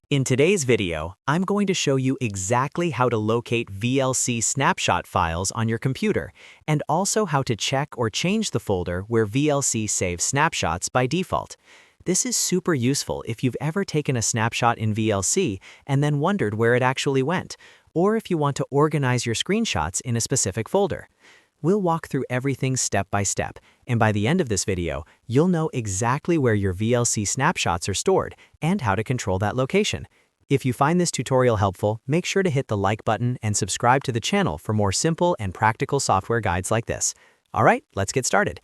In today's video, I'm going to show you exactly how to locate VLC snapshot files on your computer, and also how to check or change the folder where VLC saves snapshots by default. This is super useful if you've ever taken a snapshot in VLC and then wondered where it actually went, or if you want to organize your screenshots in a specific folder. We'll walk through everything step by step, and by the end of this video, you'll know exactly where your VLC snapshots are stored and how to control that location. If you find this tutorial helpful, make sure to hit the like button and subscribe to the channel for more simple and practical software guides like this. Alright, let's get started.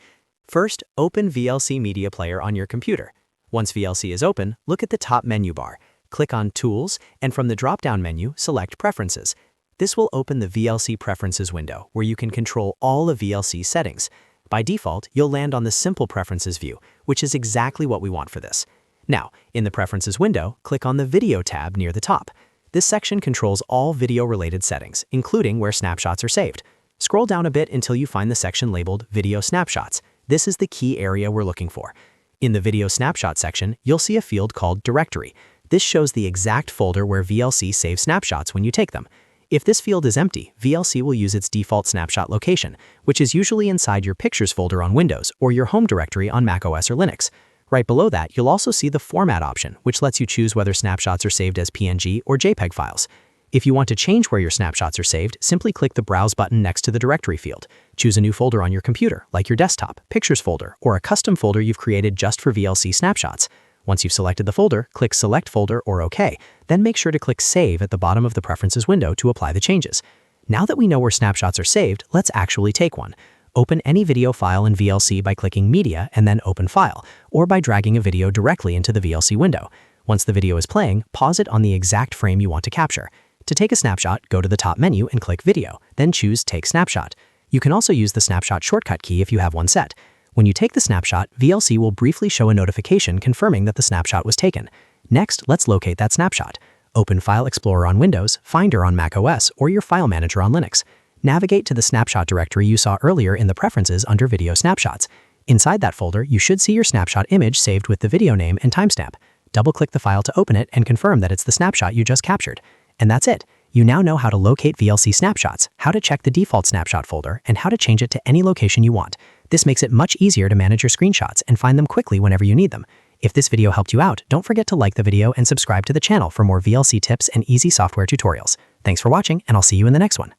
First, open VLC Media Player on your computer. Once VLC is open, look at the top menu bar. Click on Tools, and from the drop-down menu, select Preferences. This will open the VLC Preferences window, where you can control all of VLC settings. By default, you'll land on the Simple Preferences view, which is exactly what we want for this. Now, in the Preferences window, click on the Video tab near the top. This section controls all video-related settings, including where snapshots are saved. Scroll down a bit until you find the section labeled Video Snapshots. This is the key area we're looking for. In the Video Snapshot section, you'll see a field called Directory. This shows the exact folder where VLC saves snapshots when you take them. If this field is empty, VLC will use its default snapshot location, which is usually inside your Pictures folder on Windows or your home directory on macOS or Linux. Right below that, you'll also see the Format option, which lets you choose whether snapshots are saved as PNG or JPEG files. If you want to change where your snapshots are saved, simply click the Browse button next to the Directory field. Choose a new folder on your computer, like your desktop, Pictures folder, or a custom folder you've created just for VLC snapshots. Once you've selected the folder, click Select Folder or OK, then make sure to click Save at the bottom of the Preferences window to apply the changes. Now that we know where snapshots are saved, let's actually take one. Open any video file in VLC by clicking Media and then Open File, or by dragging a video directly into the VLC window. Once the video is playing, pause it on the exact frame you want to capture. To take a snapshot, go to the top menu and click Video, then choose Take Snapshot. You can also use the Snapshot shortcut key if you have one set. When you take the snapshot, VLC will briefly show a notification confirming that the snapshot was taken. Next, let's locate that snapshot. Open File Explorer on Windows, Finder on macOS, or your File Manager on Linux. Navigate to the snapshot directory you saw earlier in the Preferences under Video Snapshots. Inside that folder, you should see your snapshot image saved with the video name and timestamp. Double-click the file to open it and confirm that it's the snapshot you just captured. And that's it. You now know how to locate VLC snapshots, how to check the default snapshot folder, and how to change it to any location you want. This makes it much easier to manage your screenshots and find them quickly whenever you need them. If this video helped you out, don't forget to like the video and subscribe to the channel for more VLC tips and easy software tutorials. Thanks for watching, and I'll see you in the next one.